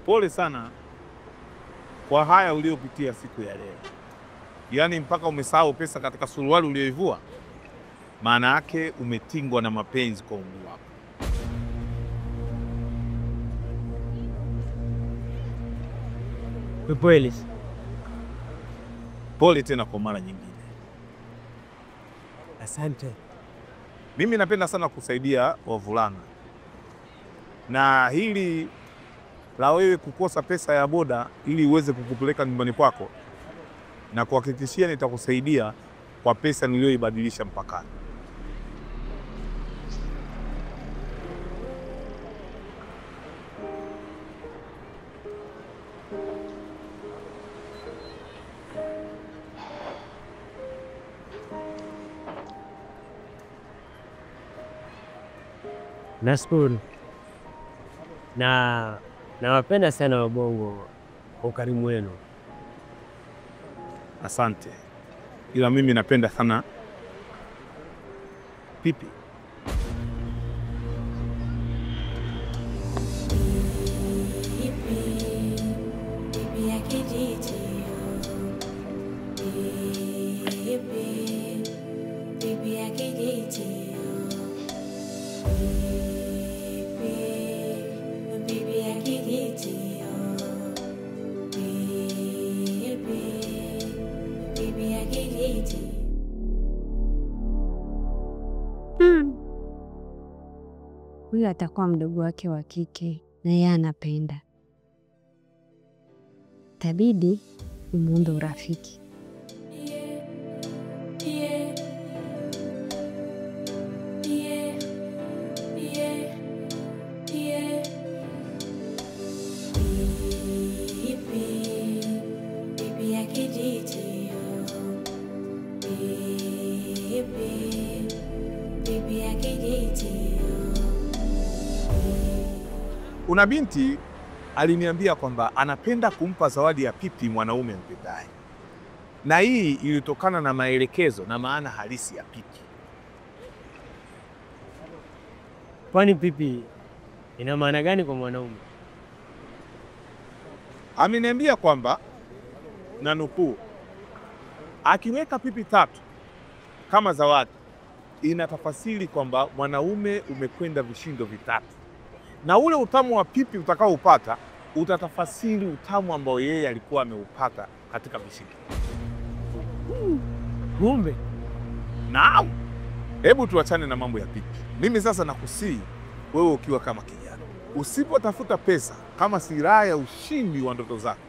Pole sana kwa haya uliopitia siku ya leo. Yaani mpaka umesahau pesa katika suruali ulioivua. Maana yake umetingwa na mapenzi kwa umri wako. Pole. Pole tena kwa mara nyingine. Asante. Mimi napenda sana kusaidia wavulana. Na hili la wewe kukosa pesa ya boda ili uweze kukupeleka nyumbani kwako, na kuhakikishia nitakusaidia kwa pesa niliyoibadilisha mpakani. Nashukuru. Nawapenda sana Wabongo kwa ukarimu wenu. Asante. Ila mimi napenda sana Pipi. Huyu atakuwa mdogo wake wa kike na yeye anapenda. Tabidi umuombe urafiki. Kuna binti aliniambia kwamba anapenda kumpa zawadi ya Pipi mwanaume mpendaye. Na hii ilitokana na maelekezo na maana halisi ya Pipi. Kwani Pipi ina maana gani kwa mwanaume? Ameniambia kwamba, na nukuu, akiweka pipi 3 kama zawadi, inatafasiri kwamba mwanaume umekwenda vishindo 3. Na ule utamu wa pipi utakaoupata utatafasiri utamu ambao yeye alikuwa ameupata katika vishindo. Kumbe. Naam. Hebu tuachane na mambo ya pipi. Mimi sasa nakusii wewe ukiwa kama kijana, usipotafuta pesa kama silaha ya ushindi wa ndoto zako,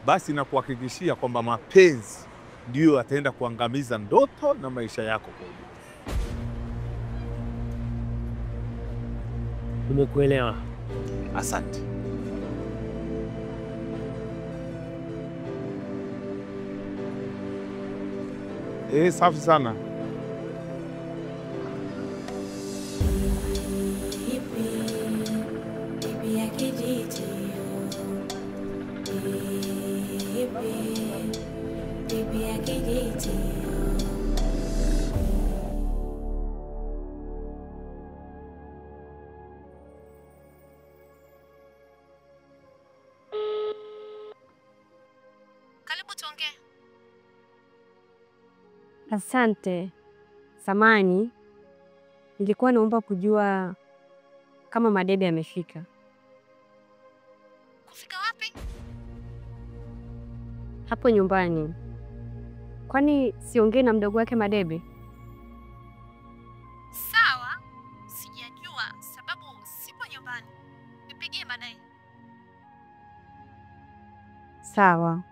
basi nakuhakikishia kwamba mapenzi ndio yataenda kuangamiza ndoto na maisha yako kwa ujumla. Nimekuelewa. Asante. Safi sana. Asante. Samani, nilikuwa naomba kujua kama Madebe amefika. Kufika wapi? Hapo nyumbani. Kwani siongei na mdogo wake Madebe? Sawa, sijajua sababu sipo nyumbani. Nipigie baadaye. Sawa.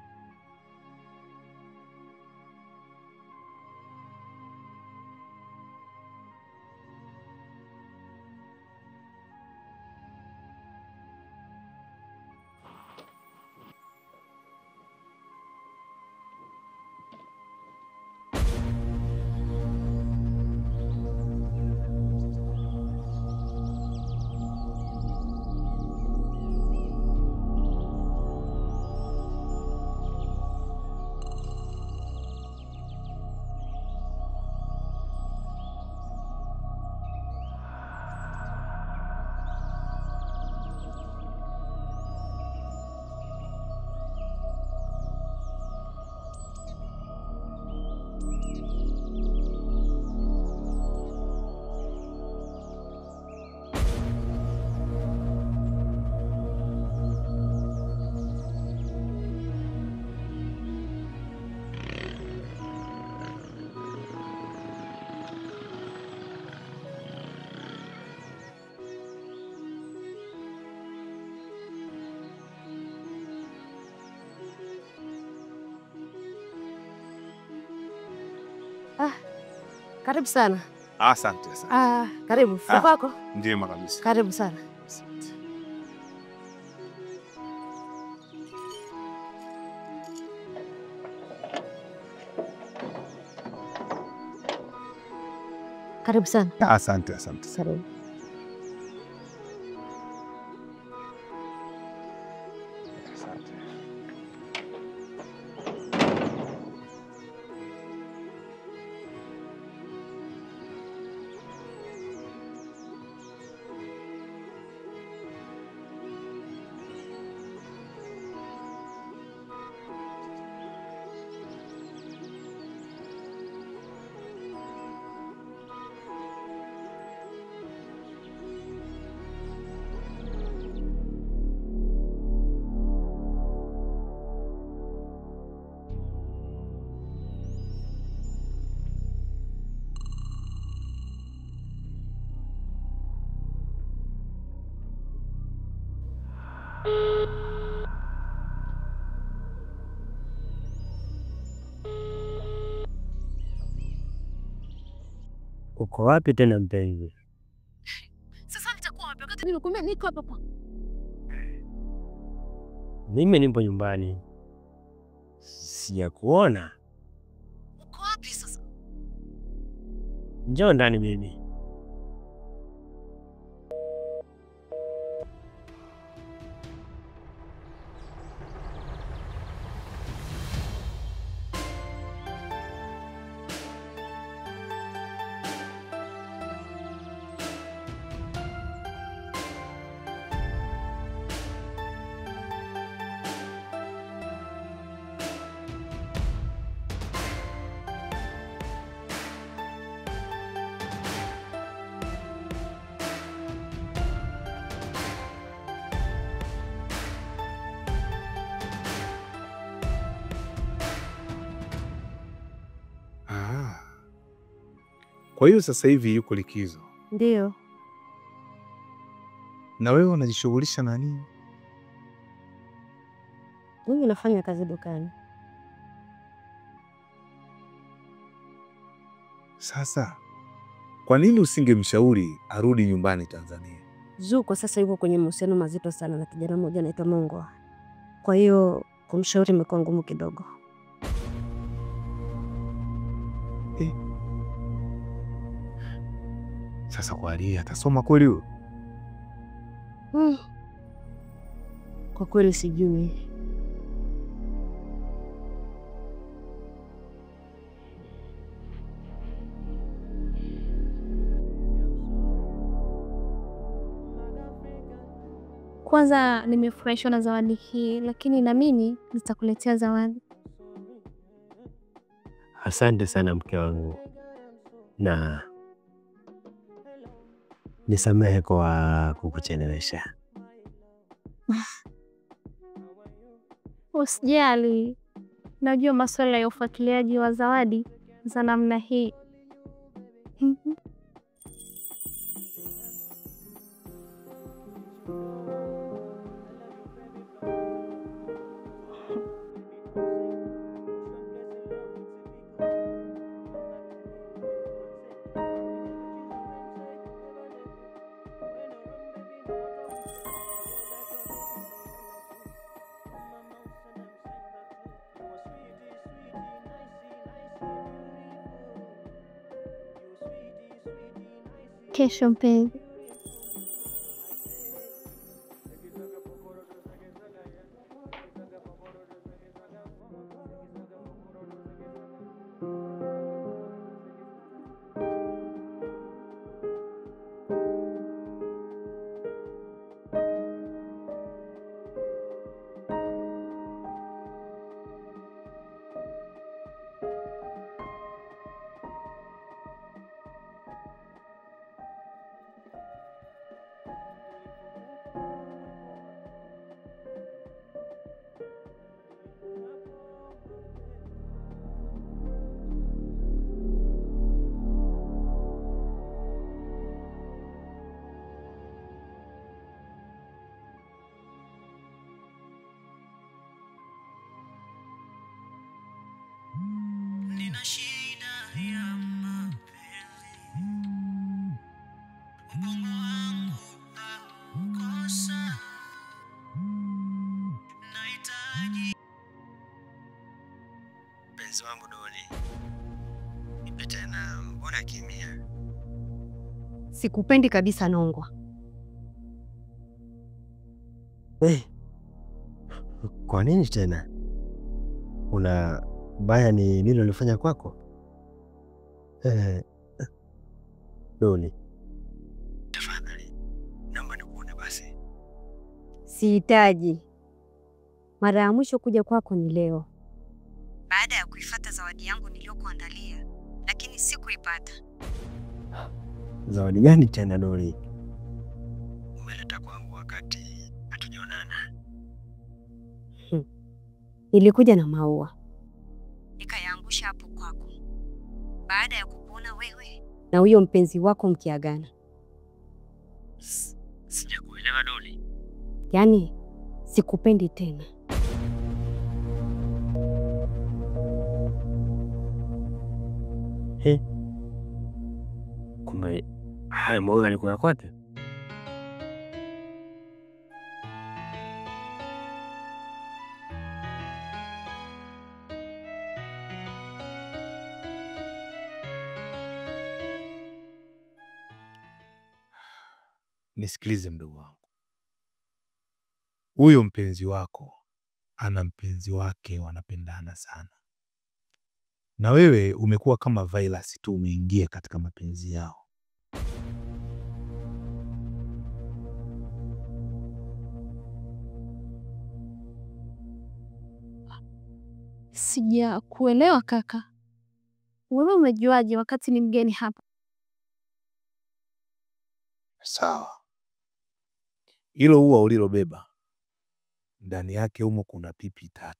Karibu sana. Asante sana. Karibu. Kwako? Njema kabisa. Karibu sana. Asante. Karibu sana. Asante. Karibu. Uko wapi tena mpenzi? Sasa nitakuwa wapi wakati nimekuambia niko hapa? Mimi nipo nyumbani. Sijakuona. Uko wapi sasa? Njoo ndani bibi. Kwa hiyo sasa hivi yuko likizo. Ndio. Na wewe unajishughulisha na nini? Mimi nafanya kazi dukani. Sasa kwa nini usingemshauri arudi nyumbani Tanzania? Zuko sasa yuko kwenye mahusiano mazito sana na kijana mmoja anaitwa Mongo. Kwa hiyo kumshauri imekuwa ngumu kidogo. Sasa kwa hali atasoma kweli huyo? Kwa kweli sijui. Kwanza nimefurahishwa na zawadi hii, lakini na mimi nitakuletea zawadi. Asante sana mke wangu. na nisamehe kwa kukuchelewesha. Usijali. Najua masuala ya ufuatiliaji wa zawadi za namna hii. Kesho mpenzi. Nina shida ya mapenzi, ubongo wangu haukosa, nahitaji mpenzi wangu Doni, nipe tena, mbona kimya? Sikupendi kabisa Nongwa. Kwa nini tena? Una baya ni nilo lifanya kwako? Doni, Tafadhali, naomba nikuone basi. Sihitaji. Mara ya mwisho kuja kwako ni leo, baada ya kuifuata zawadi yangu niliyokuandalia, lakini sikuipata. zawadi gani tena Doni? Umeleta kwangu wakati hatujaonana. Nilikuja na maua nikayaangusha hapo kwako, baada ya kukuona wewe na huyo mpenzi wako mkiagana. Sijakuelewa Doni. Yaani sikupendi tena. Kumbe haya maua yalikuwa kwako? Nisikilize mdogo wangu, huyo mpenzi wako ana mpenzi wake, wanapendana sana, na wewe umekuwa kama virus tu, umeingia katika mapenzi yao. Sija kuelewa kaka. Wewe umejuaje wakati ni mgeni hapa? Sawa, hilo ua ulilobeba ndani yake humo kuna pipi 3.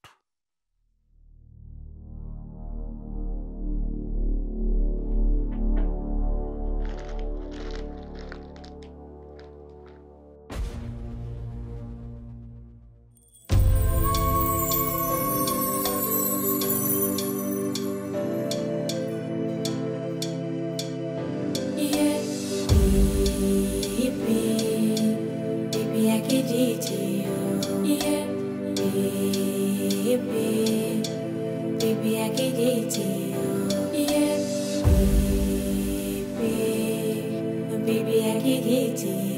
Baby, I get it.